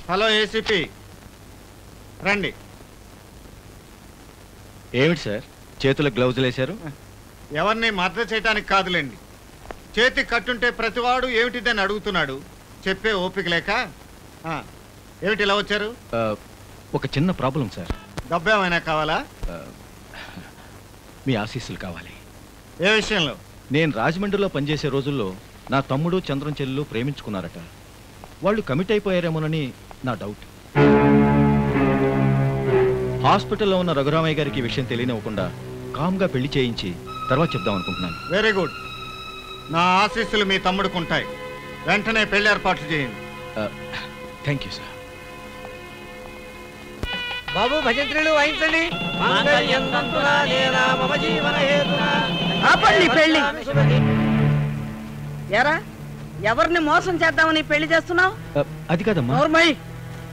Hello ACP రండి. ఏమిటి sir చేతులకు గ్లౌజులు వేశారు? ఎవరిని మర్డర్ చేయడానికి కాదులేండి. చేతి కట్టుంటే ప్రతివాడు ఏమిటిదని అడుగుతున్నాడు. చెప్పే ఓపిక లేక. ఏమిటి ఇలా వచ్చారు? ఒక చిన్న ప్రాబ్లం సార్. డబ్బు ఏమైనా కావాలా? మీ ఆశీస్సులు కావాలి. ఏ విషయంలో? నేను రాజమండ్రిలో పనిచేసే రోజుల్లో నా తమ్ముడు చంద్రం చెల్లెలు ప్రేమించుకున్నారట. వాళ్ళు కమిట్ అయిపోయారేమోనని నా డౌట్. హాస్పిటల్లో ఉన్న రఘురామయ్య గారికి ఈ విషయం తెలియనివ్వకుండా కామ్గా పెళ్లి చేయించి తర్వాత చెప్దాం అనుకుంటున్నాను. Very good. నా ఆశీస్సులు మీ తమ్ముడికి ఉంటాయి. వెంటనే పెళ్లి ఏర్పాట్లు చేయండి. Thank you sir. బాబు భజంత్రులు వాయించండి. పెళ్లి ఎరా ఎవరిని మోసం చేద్దామని పెళ్లి చేస్తున్నావు? అది కాదమ్మా.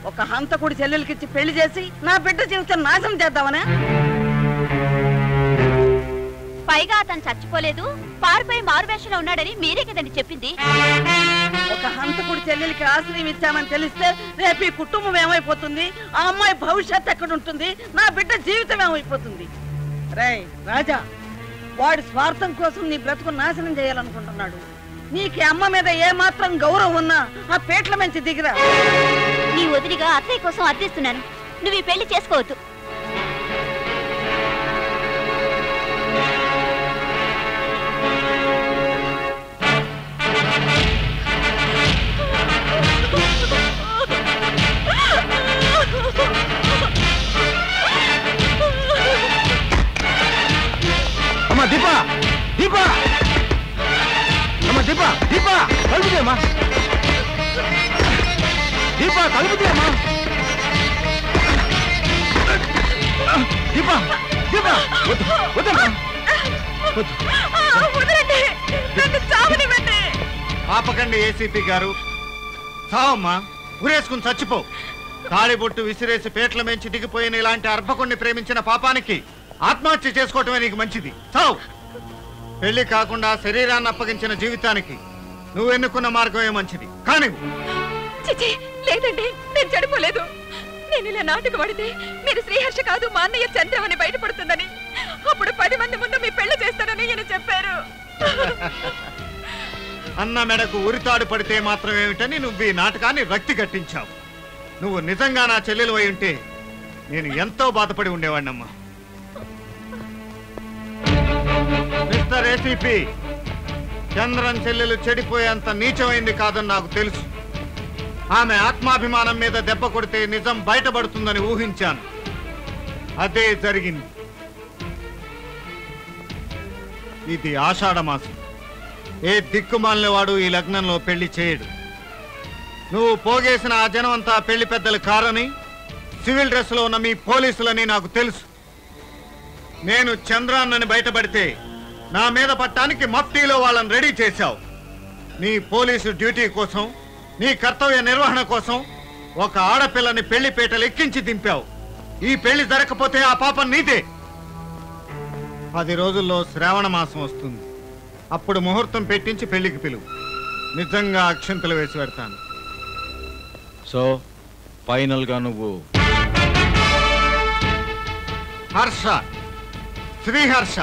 ఒక హంతకుడి చెల్లెలకిచ్చి పెళ్లి చేసి నా బిడ్డ జీవితం నాశనం చేద్దామనే? పైగా అతను చచ్చిపోలేదు, పారిపోయి మారువేషంలో ఉన్నాడని మీరే కదండి చెప్పింది. ఒక హంతకుడి చెల్లెలకి ఆశ్రయం ఇచ్చామని తెలిస్తే రేపు ఈ కుటుంబం ఏమైపోతుంది? ఆ అమ్మాయి భవిష్యత్ ఎక్కడ ఉంటుంది? నా బిడ్డ జీవితం ఏమైపోతుంది? రేయ్ రాజా, వాడి స్వార్థం కోసం నీ బ్రతుకు నాశనం చేయాలనుకుంటున్నాడు. నీకు అమ్మ మీద ఏ మాత్రం గౌరవం ఉన్నా ఆ పేట్ల మంచి దిగిరా. నీ వదిలిగా అత్తయ్య కోసం అర్థిస్తున్నాను. నువ్వు ఈ పెళ్లి చేసుకోవద్దు. అమ్మా దీపా, దీపా, అమ్మా దీపా, దీపా కలుపుదేమ్మా, దీపా కలుపుదేమ్మా, దీపా, దీపా వద్దమ్మా, ఆపకండి ఏసీపీ గారు. సావమ్మా, ఉరేసుకుని చచ్చిపో. తాళిబొట్టు విసిరేసి పేట్ల మెంచి దిగిపోయిన ఇలాంటి అర్భకుణ్ణి ప్రేమించిన పాపానికి ఆత్మహత్య చేసుకోవటమే నీకు మంచిది. చావు. పెళ్లి కాకుండా శరీరాన్ని అప్పగించిన జీవితానికి నువ్వు ఎన్నుకున్న మార్గమే మంచిది. కానీ లేదండి, నేను చెడిపోలేదు. నేను ఇలా నాటకు పడితే మీరు శ్రీహర్ష కాదు మా అన్నయ్య చంద్రమని బయటపడుతుందని, అప్పుడు 10 మంది ముందు మీ పెళ్లి చేస్తానని ఈయన చెప్పారు. అన్న మెడకు ఉరితాడు పడితే మాత్రం ఏమిటని నువ్వు ఈ నాటకాన్ని రక్తి కట్టించావు. నువ్వు నిజంగా నా చెల్లెలు అయి ఉంటే నేను ఎంతో బాధపడి ఉండేవాడినమ్మా. మిస్టర్ ఏసీపీ, చంద్రన్ చెల్లెలు చెడిపోయేంత నీచమైంది కాదని నాకు తెలుసు. ఆమె ఆత్మాభిమానం మీద దెబ్బ కొడితే నిజం బయటపడుతుందని ఊహించాను. అదే జరిగింది. ఇది ఆషాఢ మాసం. ఏ దిక్కుమాలిన వాడు ఈ లగ్నంలో పెళ్లి చేయడు. నువ్వు పోగేసిన ఆ జనం అంతా పెళ్లి పెద్దలు కారని, సివిల్ డ్రెస్ లో ఉన్న మీ పోలీసులని నాకు తెలుసు. నేను చంద్రాన్నని బయటపడితే నా మీద పట్టానికి మఫ్టీలో వాళ్ళని రెడీ చేశావు. నీ పోలీసు డ్యూటీ కోసం, నీ కర్తవ్య నిర్వహణ కోసం ఒక ఆడపిల్లని పెళ్లి పీటలు ఎక్కించి దింపావు. ఈ పెళ్లి జరగకపోతే ఆ పాపం నీదే. 10 రోజుల్లో శ్రావణ మాసం వస్తుంది. అప్పుడు ముహూర్తం పెట్టించి పెళ్లికి పిలువు. నిజంగా అక్షంతలు వేసి పెడతాను. సో ఫైనల్ గా నువ్వు హర్ష, శ్రీహర్ష